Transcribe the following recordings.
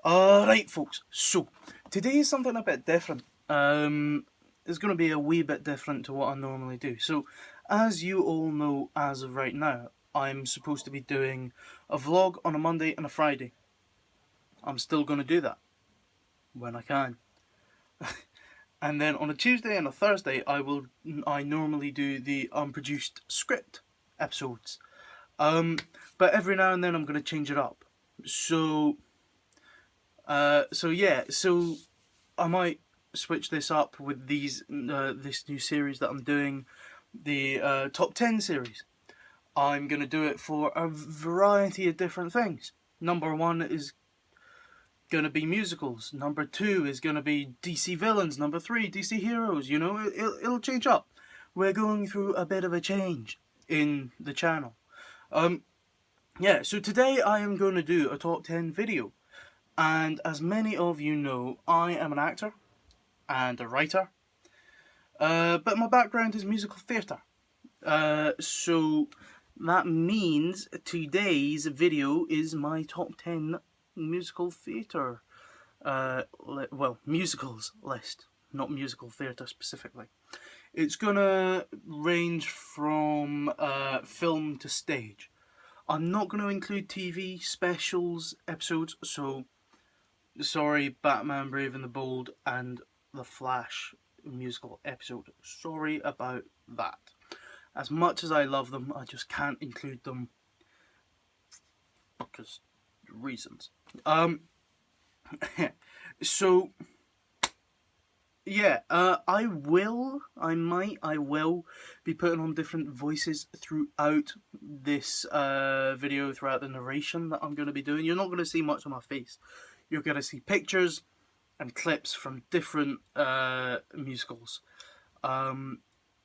Right, folks. So today is something a bit different. It's going to be a wee bit different to what I normally do. So, as you all know, as of right now, I'm supposed to be doing a vlog on a Monday and a Friday. I'm still going to do that when I can. And then on a Tuesday and a Thursday, I normally do the unproduced script episodes. But every now and then I'm going to change it up. So I might switch this up with this new series that I'm doing, the top 10 series. I'm going to do it for a variety of different things. Number 1 is going to be musicals. Number 2 is going to be DC villains. Number 3, DC heroes. You know, it'll change up. We're going through a bit of a change in the channel. So today I am going to do a top 10 video. And as many of you know, I am an actor and a writer, but my background is musical theatre. So that means today's video is my top 10 musical theatre, musicals list, not musical theatre specifically. It's gonna range from film to stage. I'm not going to include TV specials episodes, so sorry, Batman Brave and the Bold and The Flash musical episode. Sorry about that. As much as I love them, I just can't include them because reasons. So yeah, I will be putting on different voices throughout this video, throughout the narration that I'm going to be doing. You're not going to see much of my face. You're going to see pictures and clips from different musicals. And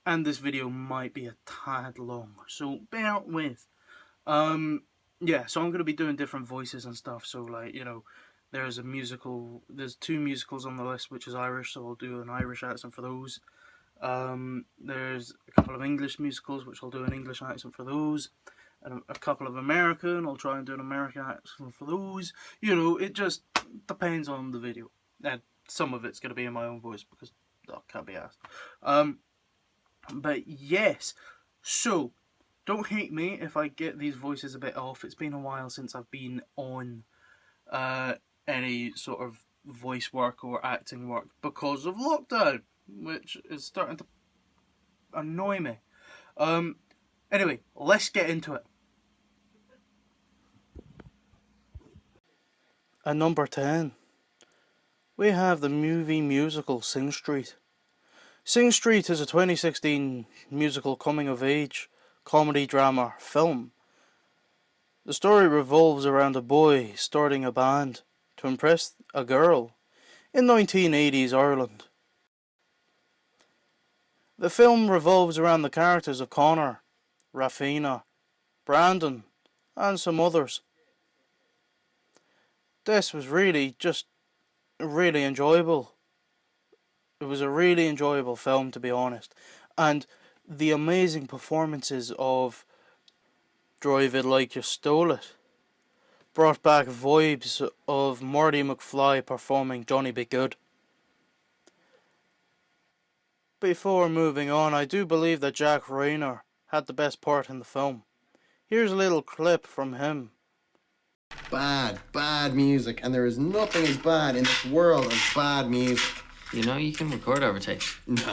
this video might be a tad long, so bear with. So I'm going to be doing different voices and stuff. So, like, you know, there's 2 musicals on the list, which is Irish, so I'll do an Irish accent for those. There's a couple of English musicals, which I'll do an English accent for those. And a couple of American, I'll try and do an American accent for those. You know, it just depends on the video. And some of it's going to be in my own voice, because I can't be asked. But yes, so don't hate me if I get these voices a bit off. It's been a while since I've been on any sort of voice work or acting work because of lockdown, which is starting to annoy me. Anyway, let's get into it. At number 10, we have the movie musical Sing Street. Sing Street is a 2016 musical coming-of-age comedy drama film. The story revolves around a boy starting a band to impress a girl in 1980s Ireland. The film revolves around the characters of Connor, Rafina, Brandon, and some others. This was really enjoyable. It was a really enjoyable film, to be honest. And the amazing performances of Drive It Like You Stole It brought back vibes of Marty McFly performing Johnny Be Good. Before moving on, I do believe that Jack Reynor had the best part in the film. Here's a little clip from him. Bad music, and there is nothing as bad in this world as bad music. You know, you can record over tape. No.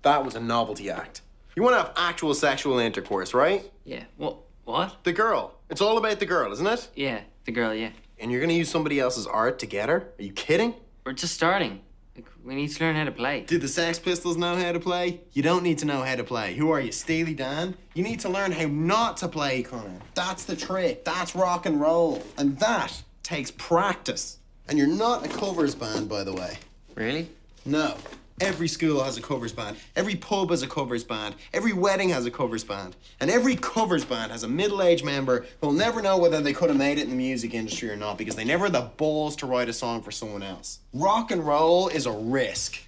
That was a novelty act. You want to have actual sexual intercourse, right? Yeah. What? The girl. It's all about the girl, isn't it? Yeah, the girl, yeah. And you're going to use somebody else's art to get her? Are you kidding? We're just starting. Like, we need to learn how to play. Did the Sex Pistols know how to play? You don't need to know how to play. Who are you, Steely Dan? You need to learn how not to play, Connor. That's the trick. That's rock and roll. And that takes practice. And you're not a covers band, by the way. Really? No. Every school has a covers band. Every pub has a covers band. Every wedding has a covers band. And every covers band has a middle-aged member who'll never know whether they could have made it in the music industry or not because they never had the balls to write a song for someone else. Rock and roll is a risk.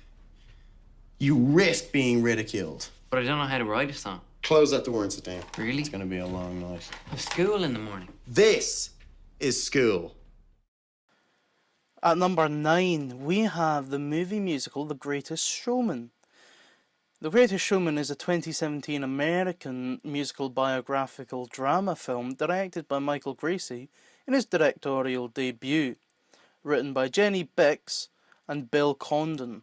You risk being ridiculed. But I don't know how to write a song. Close that door and sit down. Really? It's gonna be a long night. I have school in the morning. This is school. At number 9, we have the movie musical The Greatest Showman. The Greatest Showman is a 2017 American musical biographical drama film directed by Michael Gracie in his directorial debut, written by Jenny Bix and Bill Condon,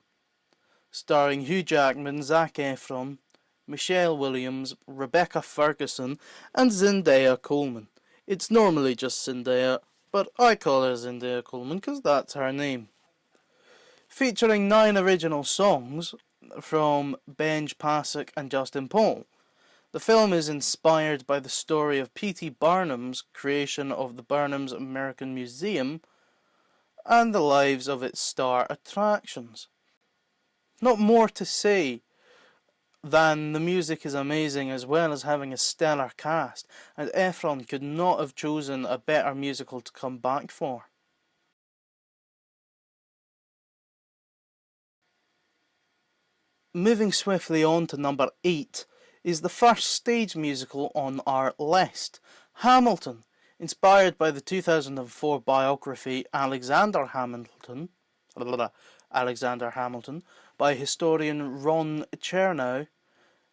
starring Hugh Jackman, Zac Efron, Michelle Williams, Rebecca Ferguson, and Zendaya Coleman. It's normally just Zendaya, but I call her Zendaya Coleman because that's her name. Featuring 9 original songs from Benj Pasek and Justin Paul. The film is inspired by the story of P.T. Barnum's creation of the Barnum's American Museum and the lives of its star attractions. Not more to say than the music is amazing as well as having a stellar cast, and Efron could not have chosen a better musical to come back for. Moving swiftly on to number 8 is the first stage musical on our list, Hamilton, inspired by the 2004 biography Alexander Hamilton by historian Ron Chernow.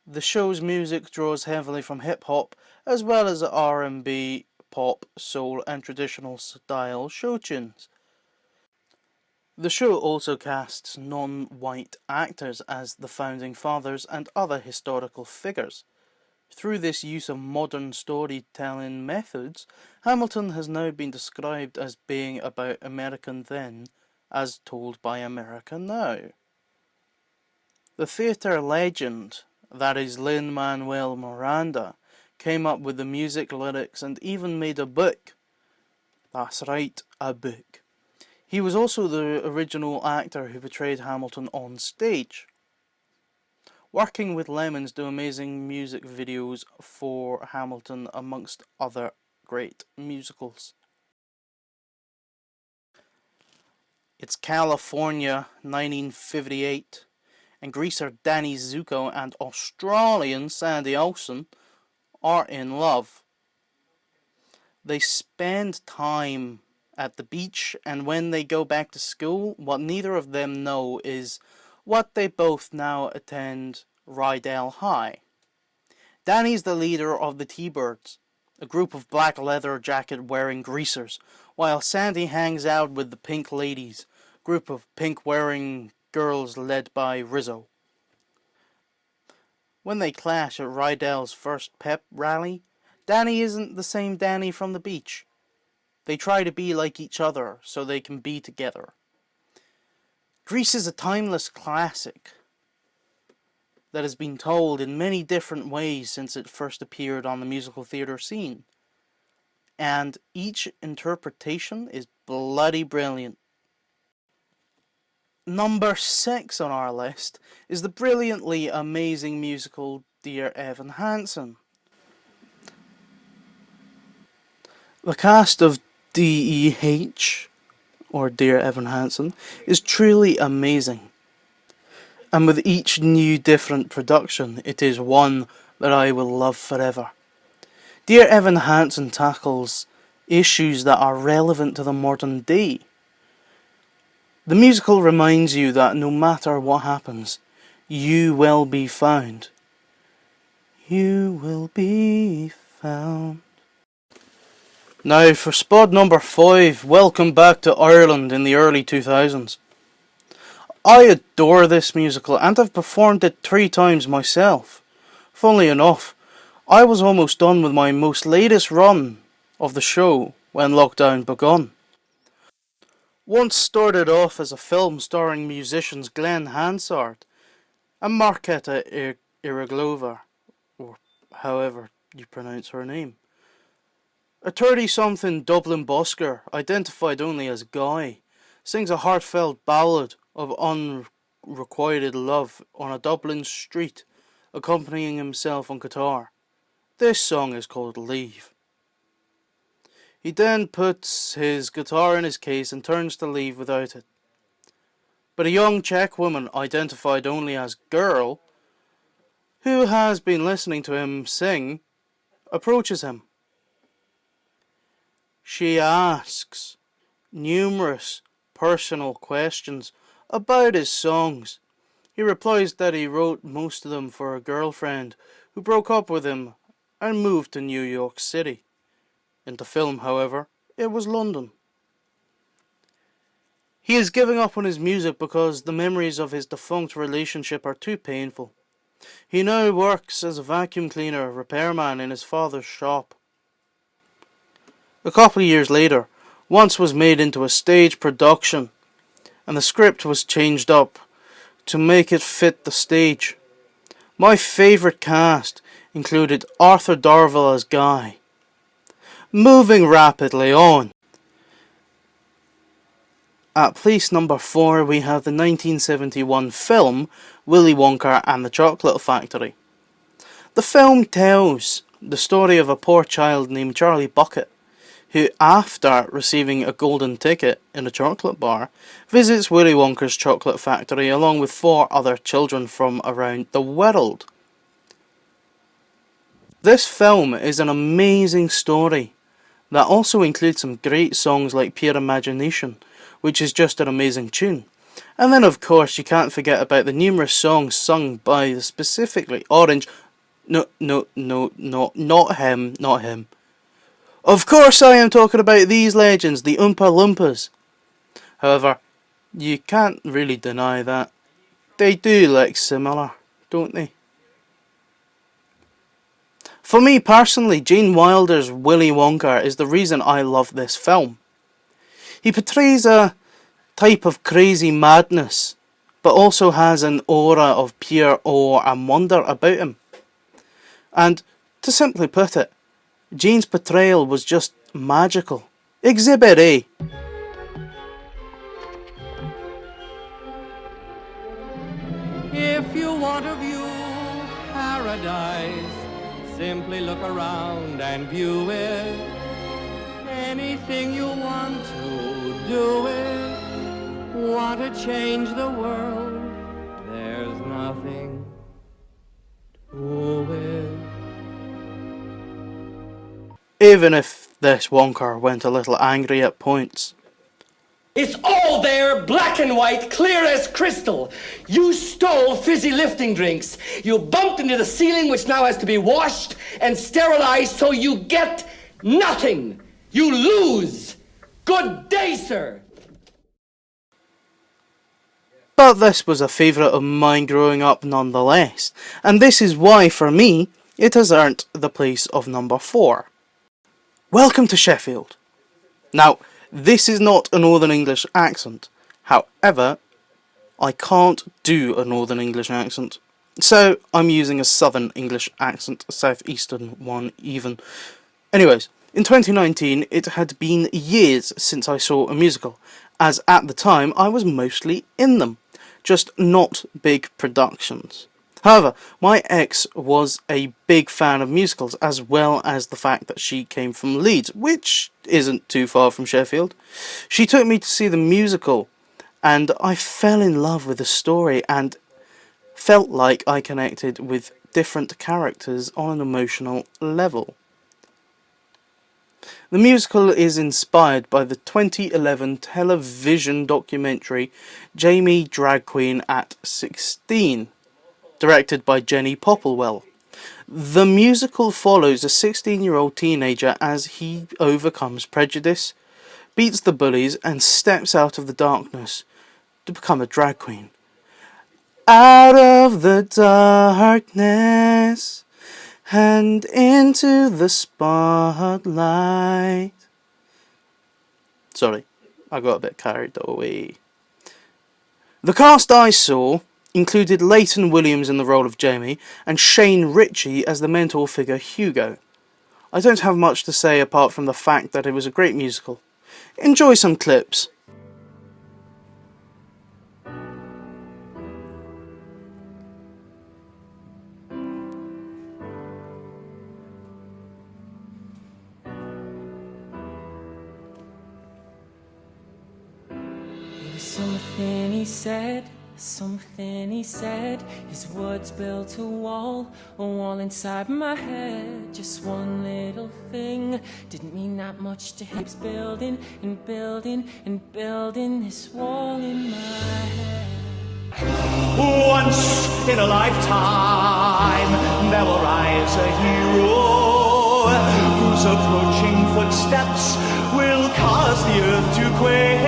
The show's music draws heavily from hip-hop as well as R&B, pop, soul and traditional style show tunes. The show also casts non-white actors as the founding fathers and other historical figures. Through this use of modern storytelling methods, Hamilton has now been described as being about American then, as told by America now. The theatre legend, that is Lin-Manuel Miranda, came up with the music, lyrics and even made a book. That's right, a book. He was also the original actor who portrayed Hamilton on stage, working with Lemons do amazing music videos for Hamilton amongst other great musicals. It's California, 1958, and greaser Danny Zuko and Australian Sandy Olsen are in love. They spend time at the beach, and when they go back to school, what neither of them know is what they both now attend Rydell High. Danny's the leader of the T-Birds, a group of black leather jacket wearing greasers, while Sandy hangs out with the Pink Ladies, a group of pink wearing girls led by Rizzo. When they clash at Rydell's first pep rally, Danny isn't the same Danny from the beach. They try to be like each other so they can be together. Grease is a timeless classic that has been told in many different ways since it first appeared on the musical theatre scene. And each interpretation is bloody brilliant. Number 6 on our list is the brilliantly amazing musical Dear Evan Hansen. The cast of DEH, or Dear Evan Hansen, is truly amazing. And with each new different production, it is one that I will love forever. Dear Evan Hansen tackles issues that are relevant to the modern day. The musical reminds you that no matter what happens, you will be found. You will be found. Now for spot number 5, welcome back to Ireland in the early 2000s. I adore this musical and have performed it 3 times myself. Funnily enough, I was almost done with my most latest run of the show when lockdown begun. Once started off as a film starring musicians Glenn Hansard and Marketa Iriglova, or however you pronounce her name. A 30-something Dublin busker, identified only as Guy, sings a heartfelt ballad of unrequited love on a Dublin street, accompanying himself on guitar. This song is called Leave. He then puts his guitar in his case and turns to leave without it. But a young Czech woman, identified only as Girl, who has been listening to him sing, approaches him. She asks numerous personal questions about his songs. He replies that he wrote most of them for a girlfriend who broke up with him and moved to New York City. In the film, however, it was London. He is giving up on his music because the memories of his defunct relationship are too painful. He now works as a vacuum cleaner repairman in his father's shop. A couple of years later, Once was made into a stage production, and the script was changed up to make it fit the stage. My favourite cast included Arthur Darvill as Guy. Moving rapidly on. At place number 4 we have the 1971 film Willy Wonka and the Chocolate Factory. The film tells the story of a poor child named Charlie Bucket, who, after receiving a golden ticket in a chocolate bar, visits Willy Wonka's chocolate factory along with 4 other children from around the world. This film is an amazing story that also includes some great songs like Pure Imagination, which is just an amazing tune. And then of course you can't forget about the numerous songs sung by the specifically Orange... not him. Of course I am talking about these legends, the Oompa Loompas. However, you can't really deny that. They do look similar, don't they? For me personally, Gene Wilder's Willy Wonka is the reason I love this film. He portrays a type of crazy madness, but also has an aura of pure awe and wonder about him. And, to simply put it, Gene's portrayal was just magical. Exhibit A. If you want to view paradise, simply look around and view it. Anything you want to do it. Want to change the world, there's nothing to it. Even if this Wonka went a little angry at points. It's all there, black and white, clear as crystal. You stole fizzy lifting drinks. You bumped into the ceiling, which now has to be washed and sterilized, so you get nothing. You lose. Good day, sir. But this was a favourite of mine growing up nonetheless, and this is why, for me, it has earned the place of number 4. Welcome to Sheffield. Now, this is not a Northern English accent. However, I can't do a Northern English accent. So, I'm using a Southern English accent, a Southeastern one even. Anyways, in 2019, it had been years since I saw a musical, as at the time I was mostly in them, just not big productions. However, my ex was a big fan of musicals, as well as the fact that she came from Leeds, which isn't too far from Sheffield. She took me to see the musical, and I fell in love with the story and felt like I connected with different characters on an emotional level. The musical is inspired by the 2011 television documentary Jamie Drag Queen at 16, directed by Jenny Popplewell. The musical follows a 16-year-old teenager as he overcomes prejudice, beats the bullies, and steps out of the darkness to become a drag queen. Out of the darkness and into the spotlight. Sorry, I got a bit carried away. The cast I saw included Leighton Williams in the role of Jamie and Shane Ritchie as the mentor figure Hugo. I don't have much to say apart from the fact that it was a great musical. Enjoy some clips. Something he said Something he said, his words built a wall inside my head. Just one little thing, didn't mean that much to him. Keeps building and building and building this wall in my head. Once in a lifetime, there will rise a hero whose approaching footsteps will cause the earth to quake.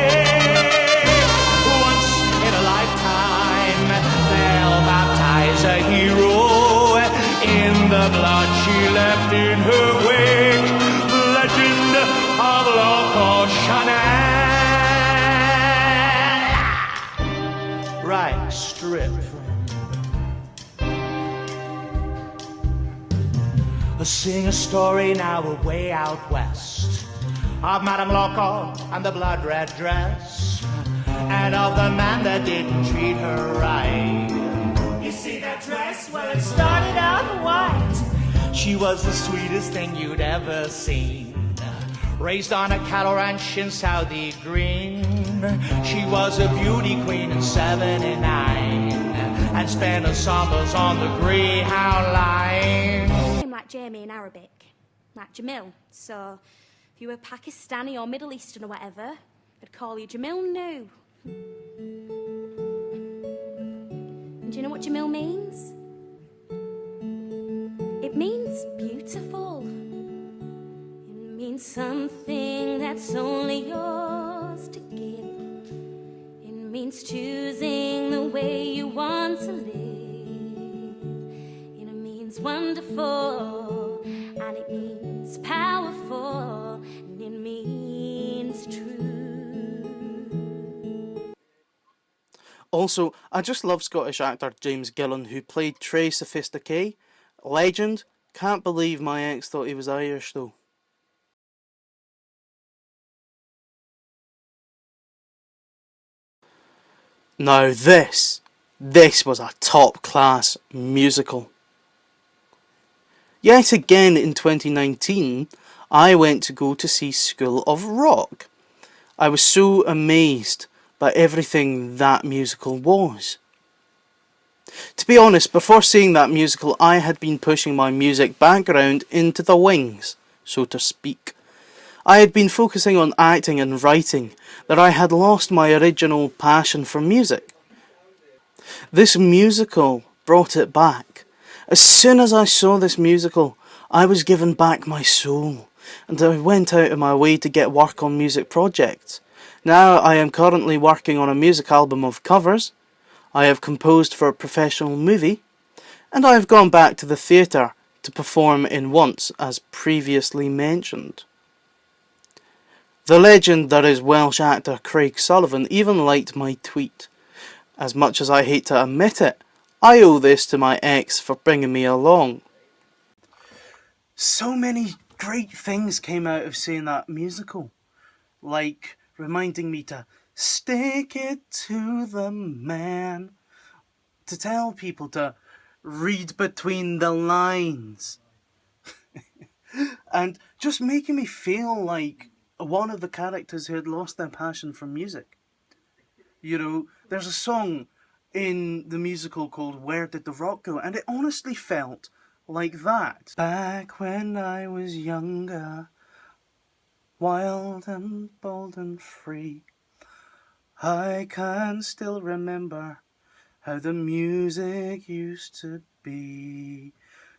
Once in a lifetime, they'll baptize a hero in the blood she left in her wake. The legend of Loco Chanel. Right, strip. Sing a story now away out west of Madame Loco and the blood red dress, and of the man that didn't treat her right. You see that dress? Well, it started out white. She was the sweetest thing you'd ever seen. Raised on a cattle ranch in Saudi Green. She was a beauty queen in '79 and spent her summers on the Greyhound line. Like Jamie in Arabic, like Jamil. So if you were Pakistani or Middle Eastern or whatever, they'd call you Jamil Nu. And do you know what Jamil means? It means beautiful. It means something that's only yours to give. It means choosing the way you want to live. It means wonderful, and it means powerful, and it means true. Also, I just love Scottish actor James Gillan, who played Trey Sophisticate. Legend. Can't believe my ex thought he was Irish though. Now this was a top-class musical. Yet again in 2019, I went to go to see School of Rock. I was so amazed by everything that musical was. To be honest, before seeing that musical, I had been pushing my music background into the wings, so to speak. I had been focusing on acting and writing, that I had lost my original passion for music. This musical brought it back. As soon as I saw this musical, I was given back my soul, and I went out of my way to get work on music projects. Now I am currently working on a music album of covers, I have composed for a professional movie, and I have gone back to the theatre to perform in Once, as previously mentioned. The legend that is Welsh actor Craig Sullivan even liked my tweet. As much as I hate to admit it, I owe this to my ex for bringing me along. So many great things came out of seeing that musical. Like reminding me to stick it to the man. To tell people to read between the lines. And just making me feel like one of the characters who had lost their passion for music. You know, there's a song in the musical called Where Did the Rock Go? And it honestly felt like that. Back when I was younger, wild and bold and free, I can still remember how the music used to be.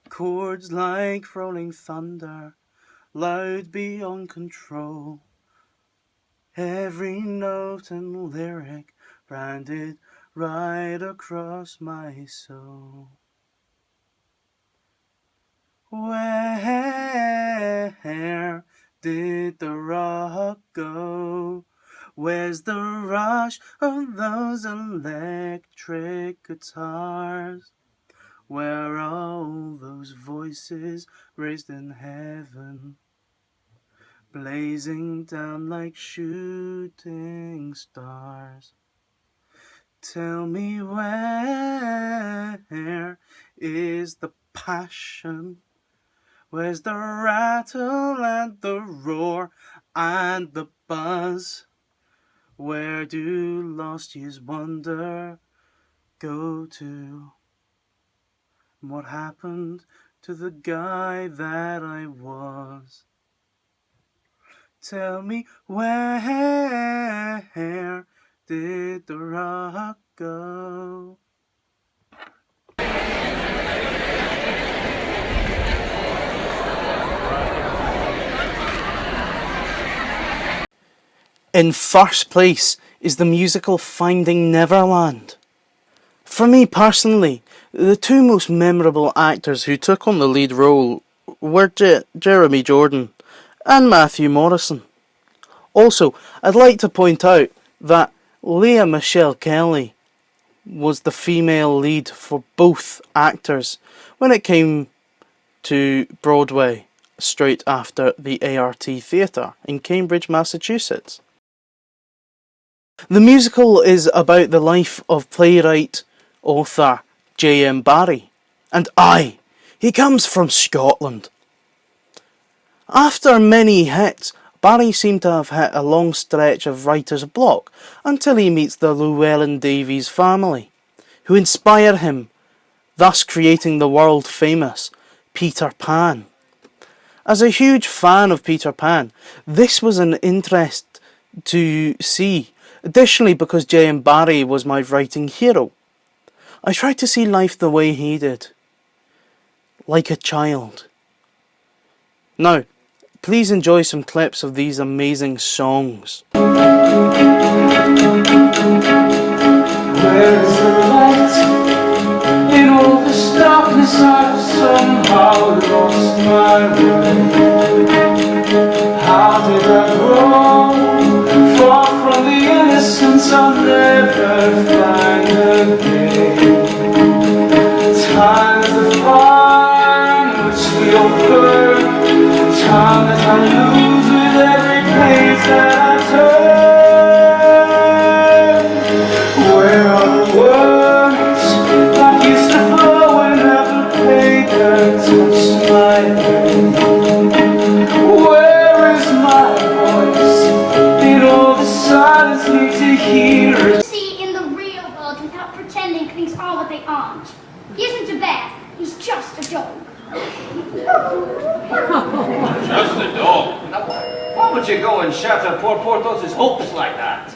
Chords like rolling thunder, loud beyond control. Every note and lyric branded right across my soul. Where did the rock go? Where's the rush of those electric guitars? Where are all those voices raised in heaven, blazing down like shooting stars? Tell me, where is the passion? Where's the rattle and the roar and the buzz? Where do lost years wander go to? What happened to the guy that I was? Tell me, where did the rock go? In first place is the musical Finding Neverland. For me personally, the two most memorable actors who took on the lead role were Jeremy Jordan and Matthew Morrison. Also, I'd like to point out that Lea Michele Kelly was the female lead for both actors when it came to Broadway, straight after the ART Theatre in Cambridge, Massachusetts. The musical is about the life of playwright, author J.M. Barrie, and he comes from Scotland. After many hits, Barrie seemed to have hit a long stretch of writer's block until he meets the Llewellyn Davies family, who inspire him, thus creating the world famous Peter Pan. As a huge fan of Peter Pan, this was an interest to see. Additionally, because J.M. Barrie was my writing hero, I tried to see life the way he did, like a child. Now, please enjoy some clips of these amazing songs. Where is the light? In all this darkness I've somehow lost my way. How did I grow? Far from the innocence I'll never find again. Time is the fire in which we all burn. Time that I lose with every page that I turn. Where are the words that used to flow whenever paper touched my hand? Where is my voice in all the silence need to hear it? See in the real world without pretending things are what they aren't. He isn't a bear, he's just a dog. Just a dog? Now, why would you go and shatter poor Porthos's hopes like that?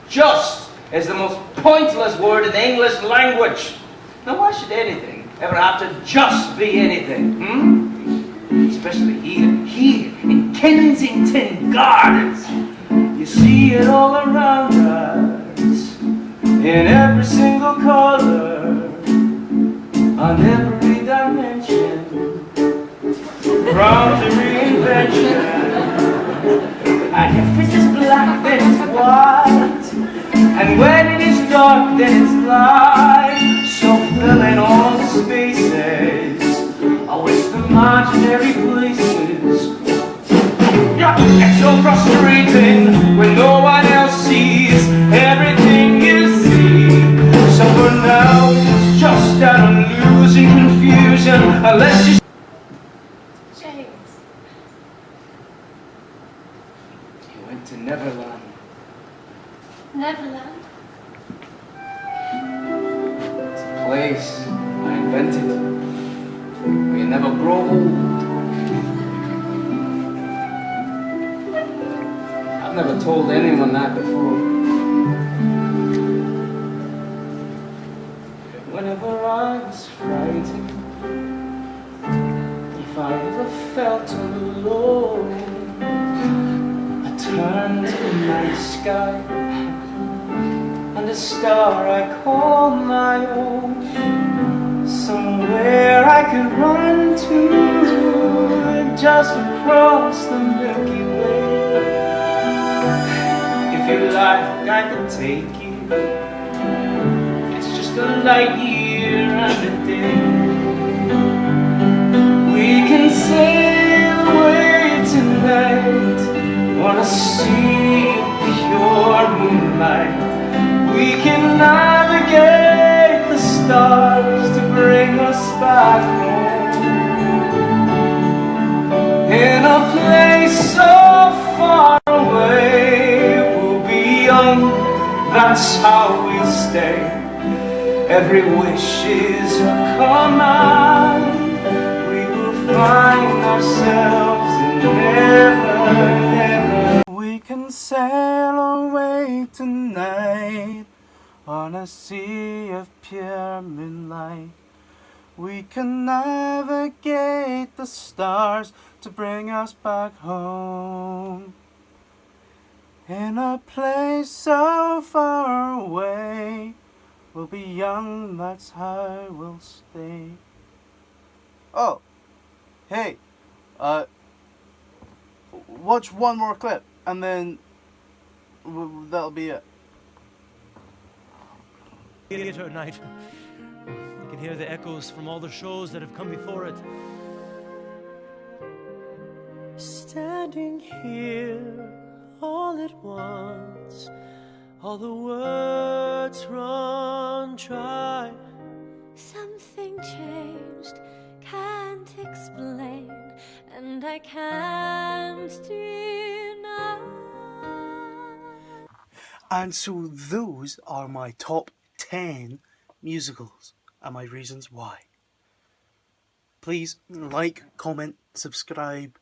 Just is the most pointless word in the English language. Now, why should anything ever have to just be anything, Especially here in Kensington Gardens. You see it all around us, in every single color, on every dimension, from to reinvention. And if it is black, then it's white, and when it is dark, then it's light. So fill in all the spaces, always the imaginary places. Yeah, it's so frustrating when no one else sees everything you see. So for now, it's just that I'm losing confusion. Unless you James. He went to Neverland. Neverland. It's a place I invented where you never grow old. I've never told anyone that before. Whenever I was frightened, if I ever felt alone, I turned to the night sky and a star I call my own. Somewhere I could run to, just across the Milky Way. If you like, I could take you. It's just a light year and a day. We can sail away tonight on a sea of pure moonlight. We can navigate the stars to bring us back home. In a place so far away, we'll be young, that's how we will stay. Every wish is a command. We will find ourselves in never, never. We can sail away tonight on a sea of pure moonlight. We can navigate the stars to bring us back home. In a place so far away, we'll be young, that's how we'll stay. Oh, hey, watch one more clip and then that'll be it. Theatre night. You can hear the echoes from all the shows that have come before it. Standing here all at once, all the words run dry. Something changed, can't explain, and I can't deny. And so those are my top 10 musicals and my reasons why. Please like, comment, subscribe,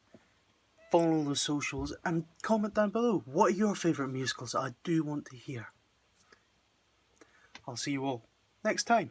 follow the socials, and comment down below. What are your favourite musicals? I do want to hear. I'll see you all next time.